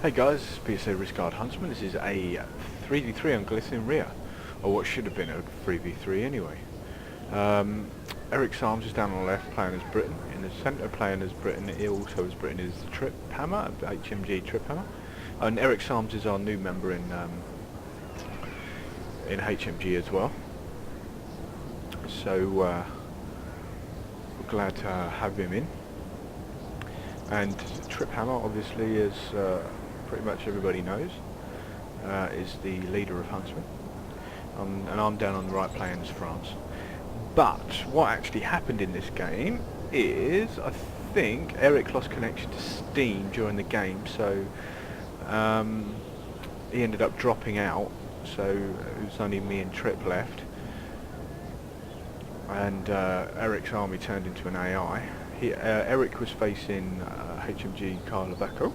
Hey guys, PSA RISQUARD Huntsman. This is a 3v3 on Galician rear, or what should have been a 3v3 anyway. Eric Sarms is down on the left playing as Britain. In the centre playing as Britain, he also as Britain is the Trip Hammer, HMG Trip Hammer. And Eric Sarms is our new member in HMG as well. So we're glad to have him in. And Trip Hammer, obviously, as pretty much everybody knows, is the leader of Huntsmen. And I'm down on the right playing as France. But what actually happened in this game is, I think, Eric lost connection to Steam during the game, so he ended up dropping out, so it was only me and Trip left. And Eric's army turned into an AI. Eric was facing HMG Karlovachko,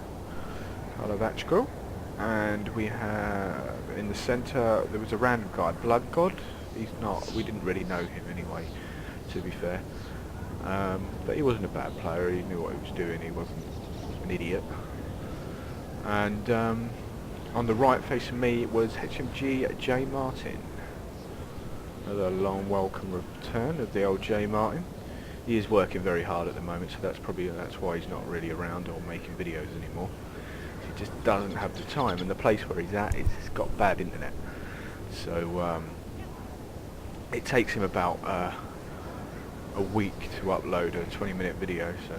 and we have in the centre there was a random guy, Blood God. He's not. We didn't really know him anyway, to be fair. But he wasn't a bad player. He knew what he was doing. He wasn't an idiot. And on the right facing me was HMG J Martin. Another long welcome return of the old J Martin. He is working very hard at the moment, so that's why he's not really around or making videos anymore. He just doesn't have the time, and the place where he's at, it's got bad internet. So it takes him about a week to upload a 20-minute video, so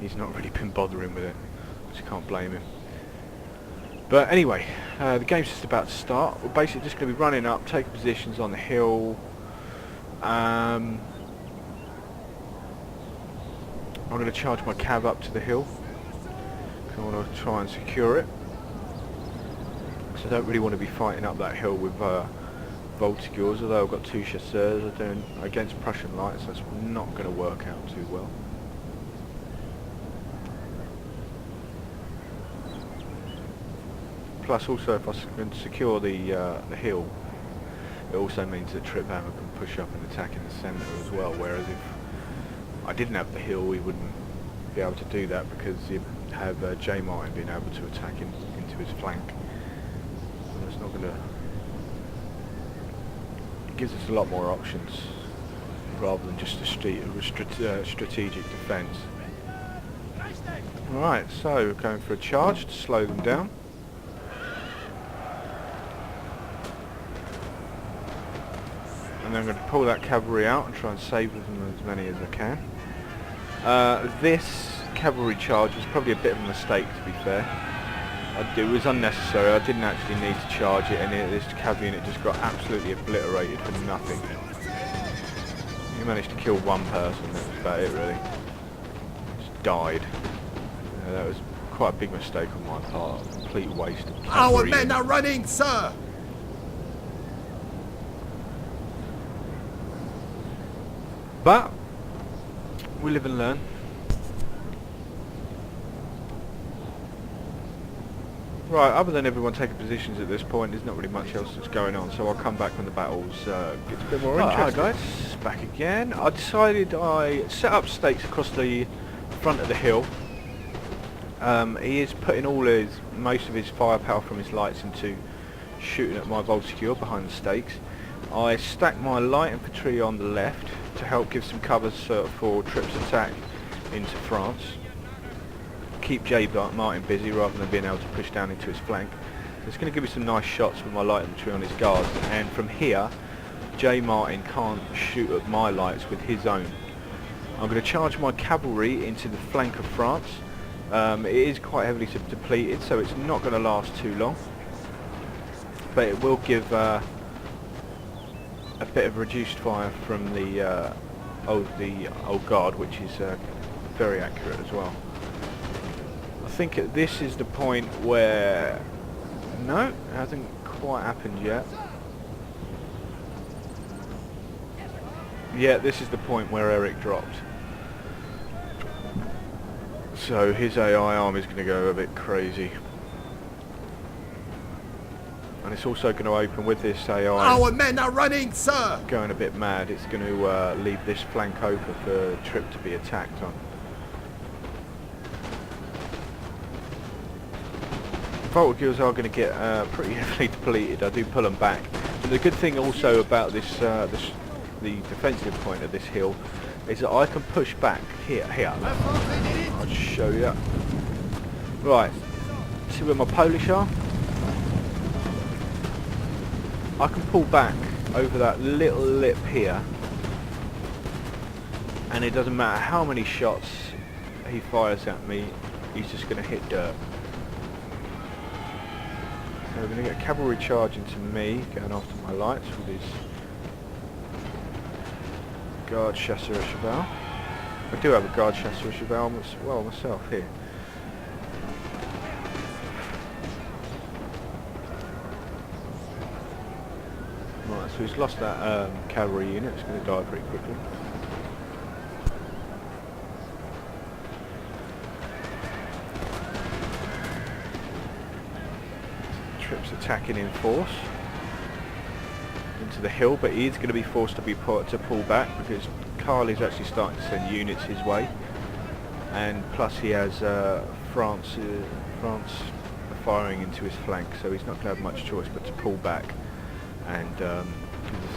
he's not really been bothering with it, which I can't blame him. But anyway, the game's just about to start. We're basically just going to be running up, taking positions on the hill. I'm going to charge my cav up to the hill. I want to try and secure it. So I don't really want to be fighting up that hill with Voltigeurs, although I've got two chasseurs. I'm doing against Prussian lights, so it's not going to work out too well. Plus, also, if I can secure the hill, it also means that Trip Hammer can push up and attack in the centre as well. Whereas if I didn't have the hill, we wouldn't be able to do that because you'd have J Martin being able to attack into his flank. So it's not going to. It gives us a lot more options rather than just a strategic defence. Alright, so going for a charge to slow them down. And then I'm going to pull that cavalry out and try and save them as many as I can. This cavalry charge was probably a bit of a mistake, to be fair. It was unnecessary. I didn't actually need to charge it, and this cavalry unit just got absolutely obliterated for nothing. You managed to kill one person, that was about it really. Just died. That was quite a big mistake on my part. A complete waste of cavalry. Our men are running, sir! But we live and learn. Right, other than everyone taking positions at this point, there's not really much else that's going on, so I'll come back when the battles gets a bit more interesting. Hi guys, back again. I decided I set up stakes across the front of the hill. He is putting most of his firepower from his lights into shooting at my Voltigeur behind the stakes. I stacked my light infantry on the left to help give some cover for Trip's attack into France. Keep J Martin busy rather than being able to push down into his flank. So it's going to give me some nice shots with my light infantry on his guards, and from here J Martin can't shoot at my lights with his own. I'm going to charge my cavalry into the flank of France. It is quite heavily depleted, so it's not going to last too long, but it will give a bit of reduced fire from the old guard, which is very accurate as well. I think this is the point where no, it hasn't quite happened yet. Yeah, this is the point where Eric dropped. So his AI army is going to go a bit crazy. And it's also going to open with this AI. Our men are running, sir! Going a bit mad. It's going to leave this flank open for Trip to be attacked on. Volta Gills are going to get pretty heavily depleted. I do pull them back. But the good thing also about the defensive point of this hill is that I can push back here. I'll just show you. Right, see where my Polish are? I can pull back over that little lip here, and it doesn't matter how many shots he fires at me, he's just going to hit dirt. So we're going to get a cavalry charge into me, going after my lights with his guard chasseur cheval. I do have a guard chasseur cheval well myself here. Right, so he's lost that cavalry unit. It's going to die pretty quickly. Troops attacking in force into the hill, but he is going to be forced to pull back because Carly's actually starting to send units his way, and plus he has France firing into his flank, so he's not going to have much choice but to pull back. And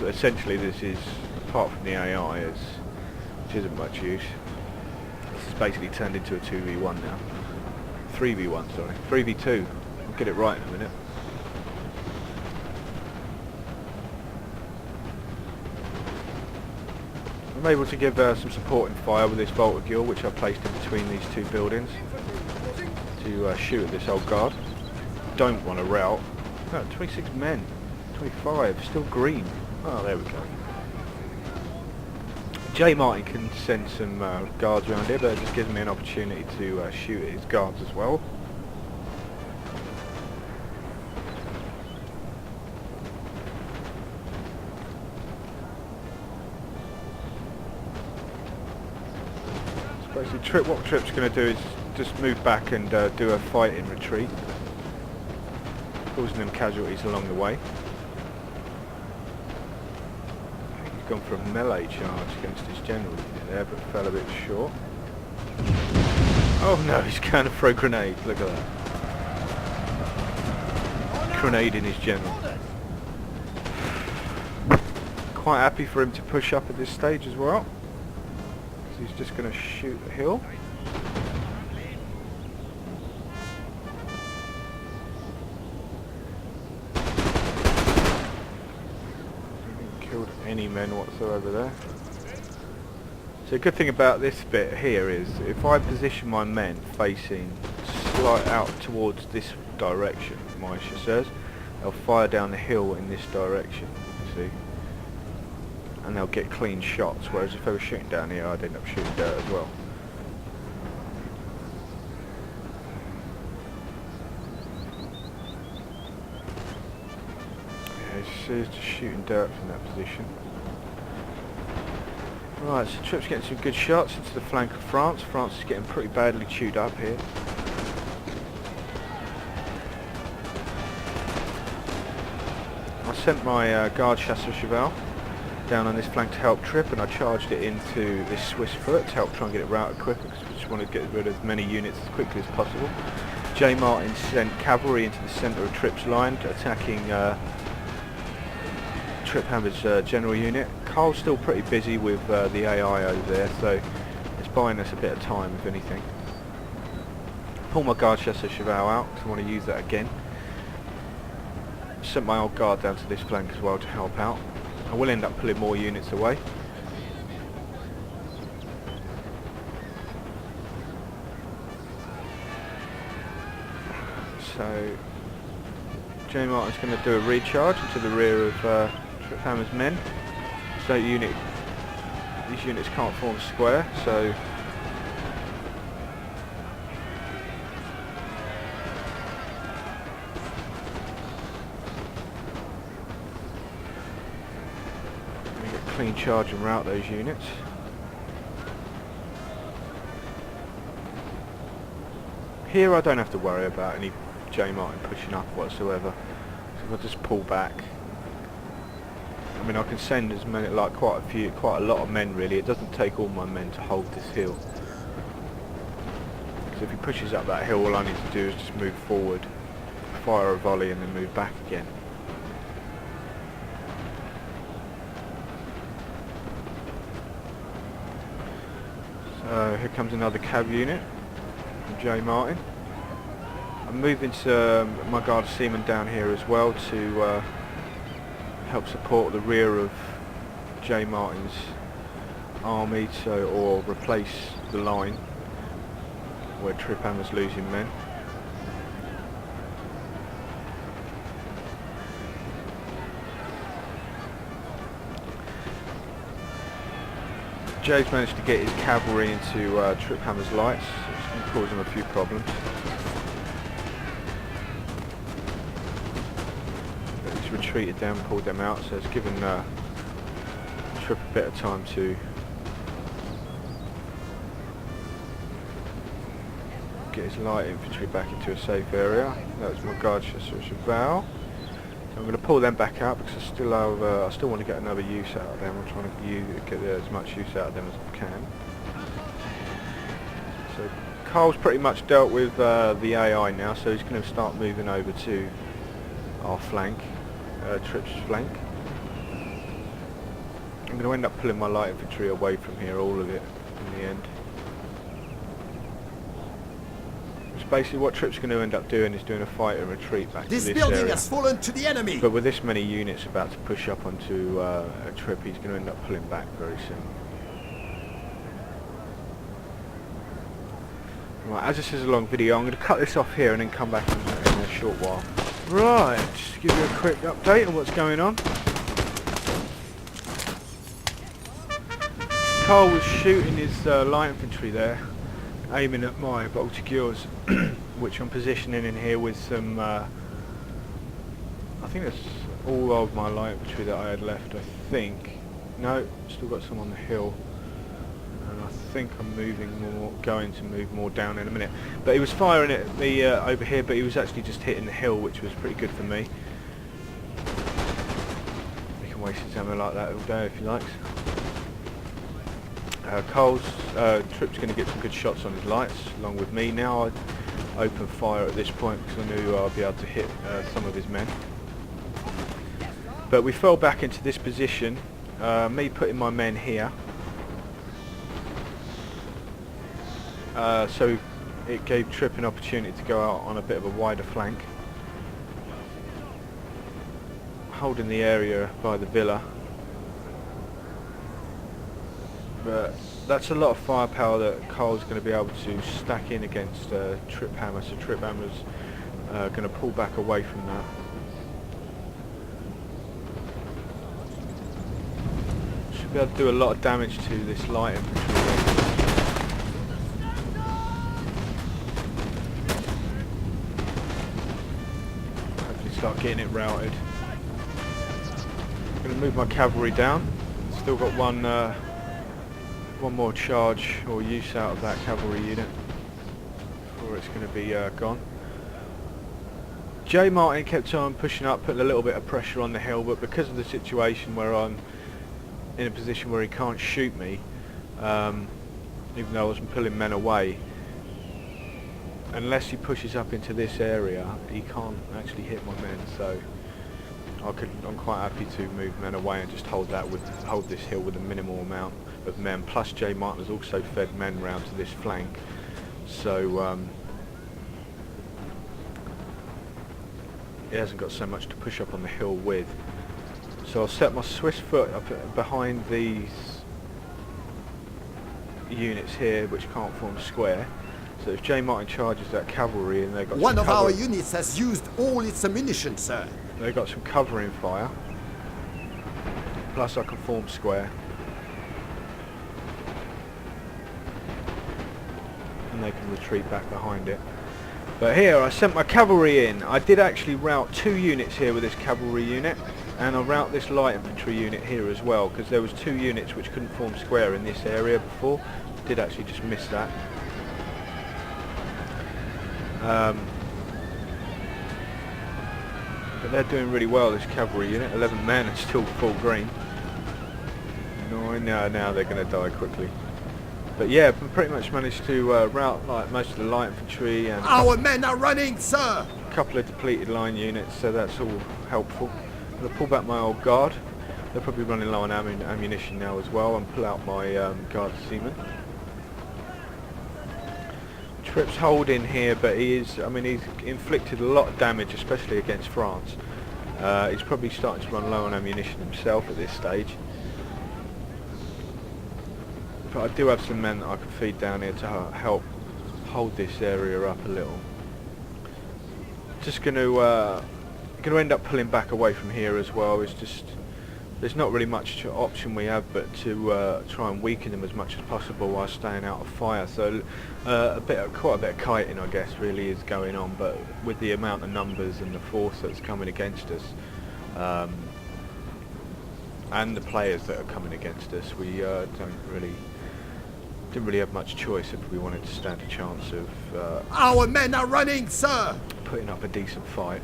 essentially this is, apart from the AI, which isn't much use, this is basically turned into a 2v1 now. 3v1, sorry. 3v2. I'll get it right in a minute. I'm able to give some supporting fire with this Volta Gill, which I've placed in between these two buildings to shoot at this old guard. Don't want to rout. No, 26 men. 25, still green. Oh, there we go. J. Martin can send some guards around here, but it just gives me an opportunity to shoot at his guards as well. So basically, what Trip's going to do is just move back and do a fighting retreat, causing them casualties along the way. Gone for a melee charge against his general unit there, but fell a bit short. Oh no, he's going to throw grenades, look at that. Grenade in his general. Quite happy for him to push up at this stage as well. So he's just going to shoot the hill. Killed any men whatsoever there. So a good thing about this bit here is if I position my men facing slight out towards this direction, my chasseurs, they'll fire down the hill in this direction, you see, and they'll get clean shots, whereas if I was shooting down here I'd end up shooting dirt as well. So he's just shooting dirt from that position. Right, so Trip's getting some good shots into the flank of France. France is getting pretty badly chewed up here. I sent my guard chasseur cheval down on this flank to help Trip, and I charged it into this Swiss foot to help try and get it routed quicker, because we just want to get rid of as many units as quickly as possible. J. Martin sent cavalry into the centre of Trip's line, attacking Trip Hammer's general unit. Carl's still pretty busy with the AI over there, so it's buying us a bit of time if anything. Pull my guard chasseur cheval out because I want to use that again. Sent my old guard down to this flank as well to help out. I will end up pulling more units away. So J. Martin's going to do a recharge into the rear of Trip Hammer's men. So these units can't form a square, so we get clean charge and rout those units. Here I don't have to worry about any J. Martin pushing up whatsoever, so I'll just pull back. I mean, I can send as many, like quite a lot of men really. It doesn't take all my men to hold this hill. Because if he pushes up that hill, all I need to do is just move forward fire a volley and then move back again. So here comes another cav unit from J. Martin. I'm moving my guard seamen down here as well to help support the rear of J. Martin's army, or replace the line where Trip Hammer's losing men. Jay's managed to get his cavalry into Trip Hammer's lights. It's going to cause him a few problems. But he's retreated down, pulled them out, so it's given Trip a bit of time to get his light infantry back into a safe area. That was my guard Cheval. So I'm going to pull them back out because I still want to get another use out of them. I'm trying to get as much use out of them as I can. So Carl's pretty much dealt with the AI now, so he's going to start moving over to our flank, Trip's flank. I'm going to end up pulling my light infantry away from here, all of it, in the end. Basically what Trip's going to end up doing is doing a fight and retreat back to this area. This building has fallen to the enemy! But with this many units about to push up onto a Trip, he's going to end up pulling back very soon. Right, as this is a long video, I'm going to cut this off here and then come back in a short while. Right, just to give you a quick update on what's going on. Carl was shooting his light infantry there, aiming at my Voltigeurs, which I'm positioning in here with some, I think that's all of my light infantry that I had left, I think. No, still got some on the hill, and I think I'm going to move more down in a minute. But he was firing at me over here, but he was actually just hitting the hill, which was pretty good for me. You can waste his ammo like that all day if he likes. Cole's Trip's going to get some good shots on his lights along with me. Now I open fire at this point because I knew I'd be able to hit some of his men. But we fell back into this position, me putting my men here. So it gave Trip an opportunity to go out on a bit of a wider flank, holding the area by the villa. But that's a lot of firepower that Carl's going to be able to stack in against Trip Hammer, so Trip Hammer's going to pull back away from that. Should be able to do a lot of damage to this light infantry. Hopefully start getting it routed. I'm going to move my cavalry down. Still got one more charge or use out of that cavalry unit before it's going to be gone. J. Martin kept on pushing up, putting a little bit of pressure on the hill, but because of the situation where I'm in a position where he can't shoot me, even though I wasn't pulling men away, unless he pushes up into this area, he can't actually hit my men. So I'm quite happy to move men away and just hold this hill with a minimal amount of men. Plus J. Martin has also fed men round to this flank, so he hasn't got so much to push up on the hill with. So I'll set my Swiss foot up behind these units here which can't form square. So if J. Martin charges that cavalry and they've got one of our units has used all its ammunition, sir. They've got some covering fire. Plus I can form square. And they can retreat back behind it. But here I sent my cavalry in. I did actually rout 2 units here with this cavalry unit, and I'll rout this light infantry unit here as well, because there was 2 units which couldn't form square in this area before. Did actually just miss that. But they're doing really well, this cavalry unit. 11 men and still full green. No, now they're going to die quickly. But yeah, we pretty much managed to rout like most of the light infantry, and our men are running, sir. a couple of depleted line units, so that's all helpful. I'm going to pull back my old guard. They're probably running low on ammunition now as well, and pull out my guard seamen. Tripp's holding here, but he's inflicted a lot of damage, especially against France. He's probably starting to run low on ammunition himself at this stage. But I do have some men that I can feed down here to help hold this area up a little. Just going to end up pulling back away from here as well. It's just there's not really much option we have but to try and weaken them as much as possible while staying out of fire. So quite a bit of kiting, I guess, really is going on. But with the amount of numbers and the force that's coming against us, and the players that are coming against us, we didn't really have much choice if we wanted to stand a chance of Our men are running, sir! Putting up a decent fight.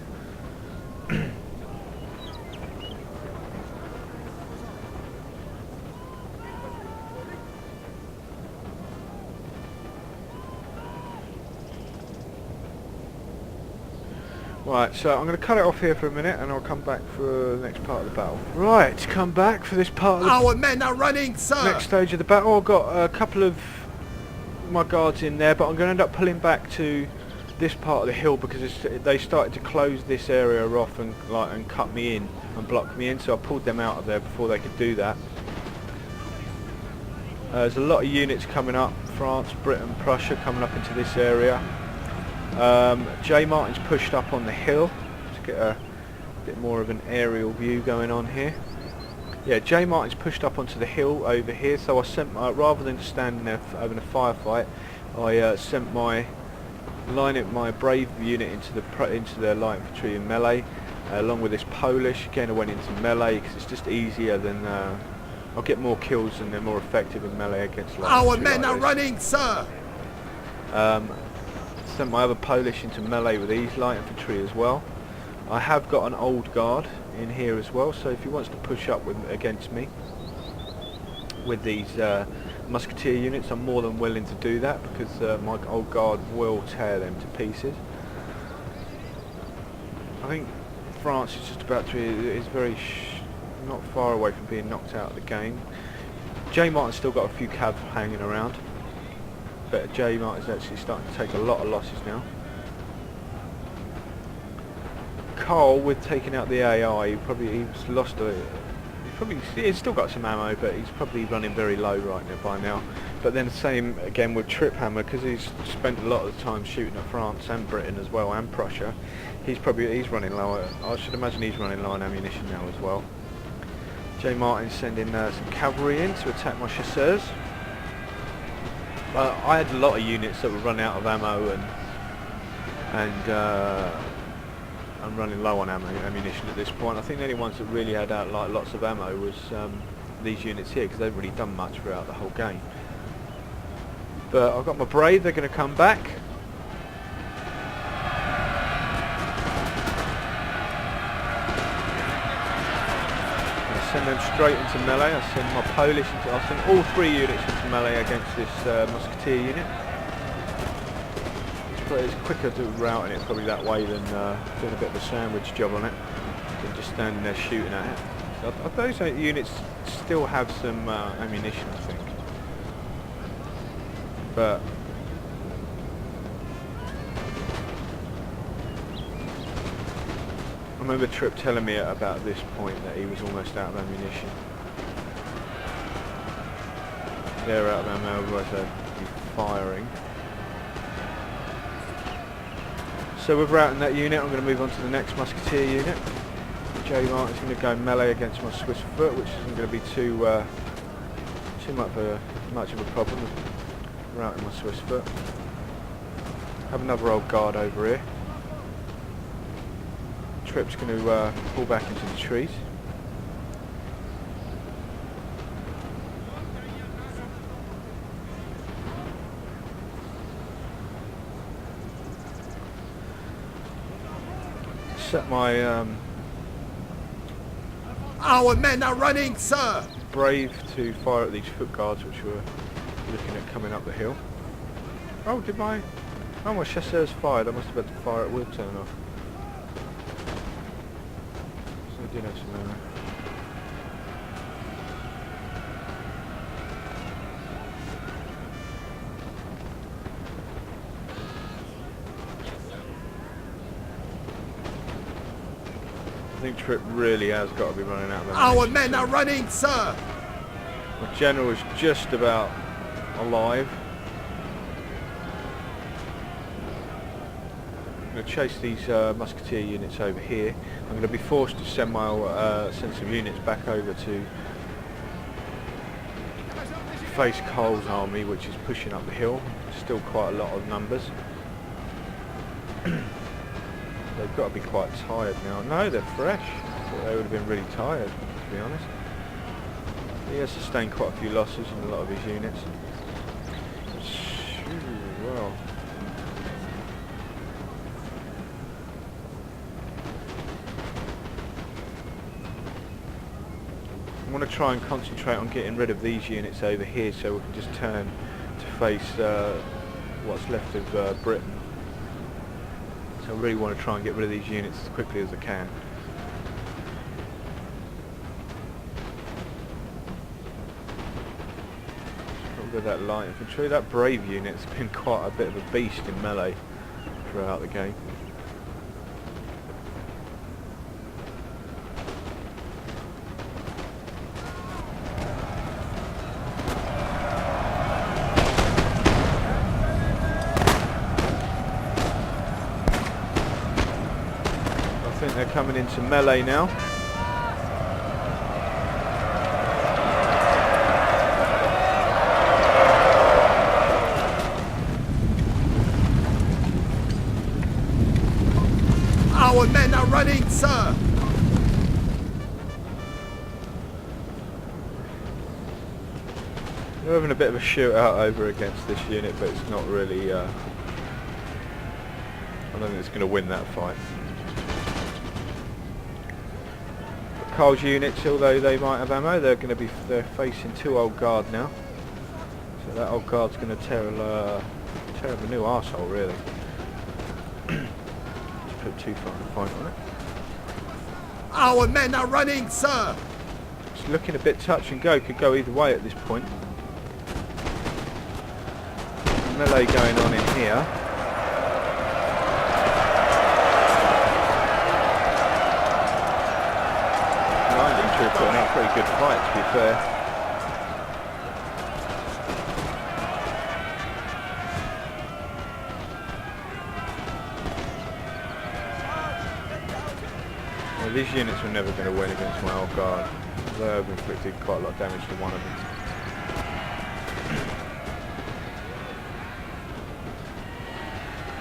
Right, so I'm going to cut it off here for a minute and I'll come back for the next part of the battle. Right, come back for this part of the Our men are running, sir! next stage of the battle. I've got a couple of my guards in there, but I'm going to end up pulling back to this part of the hill because they started to close this area off and cut me in and block me in, so I pulled them out of there before they could do that. There's a lot of units coming up, France, Britain, Prussia coming up into this area. J. Martin's pushed up on the hill to get a bit more of an aerial view going on here. Yeah, J. Martin's pushed up onto the hill over here, so I sent rather than standing there having a firefight, I sent my brave unit into the light infantry in melee, along with this Polish. Again, I went into melee because it's just easier than I'll get more kills and they're more effective in melee against light infantry. Our men are running, sir! Sent my other Polish into melee with these light infantry as well. I have got an old guard in here as well, so if he wants to push up against me with these musketeer units, I'm more than willing to do that because my old guard will tear them to pieces. I think France is just about to is very not far away from being knocked out of the game. J. Martin's still got a few cav hanging around, but J. Martin's actually starting to take a lot of losses now. Cole, with taking out the AI, he's lost he's still got some ammo, but he's probably running very low right now by now. But then same again with Triphammer, because he's spent a lot of the time shooting at France and Britain as well, and Prussia. He's running low. I should imagine he's running low on ammunition now as well. J. Martin's sending some cavalry in to attack my chasseurs. I had a lot of units that were running out of ammo and I'm running low on ammunition at this point. I think the only ones that really had lots of ammo was these units here, because they've really done much throughout the whole game. But I've got my brave, they're going to come back. I send them straight into melee. I send my Polish I'll send all 3 units into melee against this musketeer unit. It's quicker to routing it probably that way than doing a bit of a sandwich job on it, than just standing there shooting at it. So those units still have some ammunition, I think. But I remember Tripp telling me about this point that he was almost out of ammunition. They're out of ammo, otherwise they'd be firing. So with routing that unit, I'm going to move on to the next musketeer unit. J. Martin's going to go melee against my Swiss foot, which isn't going to be too much of a problem with routing my Swiss foot. Have another old guard over here. Tripp's going to pull back into the trees. Set my Our men are running, sir! brave to fire at these foot guards which were looking at coming up the hill. Oh, my chasseurs fired. I must have had to fire at will turn off. did have some ammo. I think Trip really has got to be running out of ammunition. Our men are running, sir! My general is just about alive. I'm going to chase these musketeer units over here. I'm going to be forced to send my send some units back over to face Cole's army, which is pushing up the hill. Still quite a lot of numbers. They've got to be quite tired now. No, they're fresh. I thought they would have been really tired, to be honest. He has sustained quite a few losses in a lot of his units. Well. I want to try and concentrate on getting rid of these units over here so we can just turn to face what's left of Britain. So I really want to try and get rid of these units as quickly as I can. With that light infantry, that brave unit's been quite a bit of a beast in melee throughout the game. I think they're coming into melee now. Our men are running, sir! We're having a bit of a shootout over against this unit, but it's not really, I don't think it's going to win that fight. But Cole's units, although they might have ammo, they're facing 2 old guard now. So that old guard's going to tear up a new arsehole, really. Put too far a point on it. Our men are running, sir! It's looking a bit touch and go, could go either way at this point. Melee going on in here. Line infantry putting up a pretty good fight, to be fair. These units were never going to win against my old guard. They've inflicted quite a lot of damage to one of them.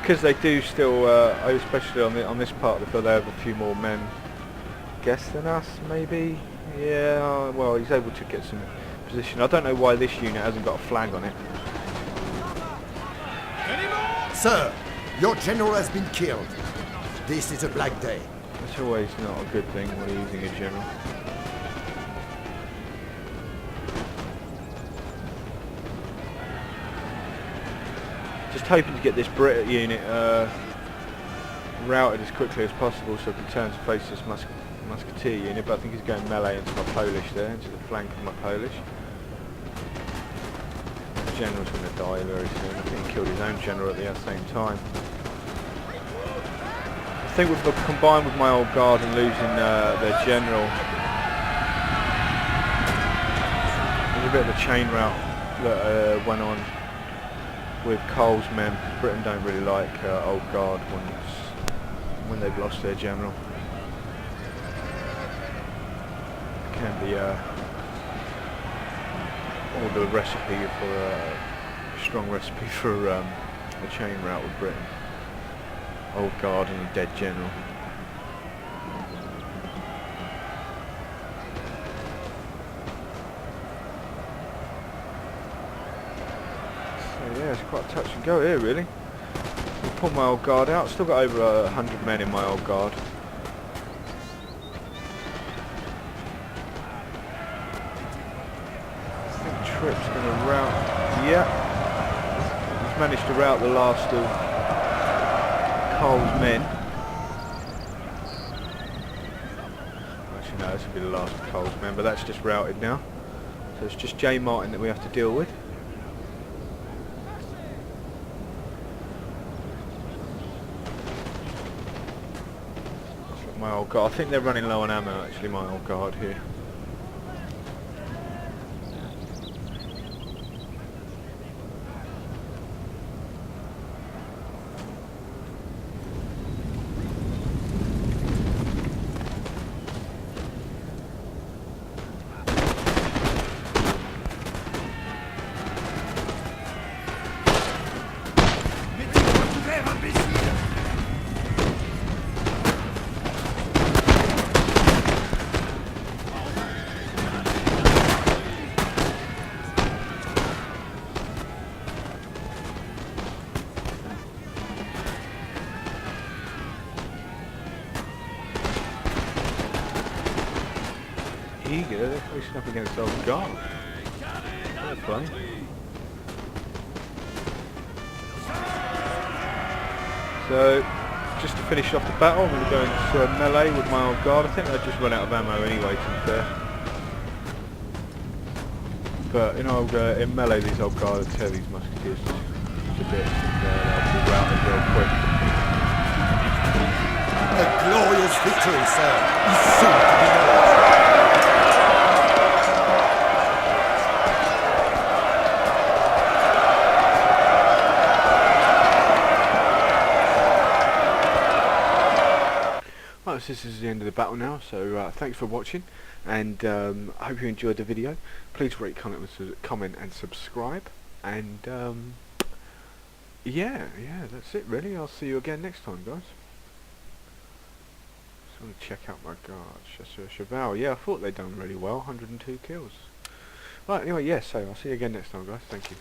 Because they do still, especially on this part of the field, they have a few more men, guess, than us, maybe? Yeah, well, he's able to get some position. I don't know why this unit hasn't got a flag on it. Sir, your general has been killed. This is a black day. It's always not a good thing when you're using a general. Just hoping to get this Brit unit routed as quickly as possible so I can turn to face this musketeer unit, but I think he's going melee into my Polish there, into the flank of my Polish. The general's going to die very soon. I think he killed his own general at the same time. I think we've combined with my old guard and losing their general. There's a bit of a chain rout that went on with Cole's men. Britain don't really like old guard when they've lost their general. It can be all the recipe for a strong recipe for a chain rout with Britain. Old guard and a dead general. So yeah, it's quite touch and go here, really. I'll pull my old guard out. Still got over 100 men in my old guard. I think Trip's going to rout. Yeah, he's managed to rout the last of Cole's men. the last Coles member. That's just routed now. So it's just J Martin that we have to deal with. My old guard. I think they're running low on ammo actually, my old guard here. Eager, they're facing up against old guard. That's funny. So, just to finish off the battle, I'm going to go into melee with my old guard. I think I just run out of ammo anyway, to be fair. But in melee, these old guards tear these musketeers to bits, and I'll be routed real quick. A glorious victory, sir, is soon to be yours. Well, this is the end of the battle now, so thanks for watching, and I hope you enjoyed the video. Please rate, comment and subscribe, and yeah, that's it really. I'll see you again next time, guys. Just want to check out my guards. Cheval, yeah, I thought they'd done really well, 102 kills. Right, anyway, yeah, so I'll see you again next time, guys. Thank you.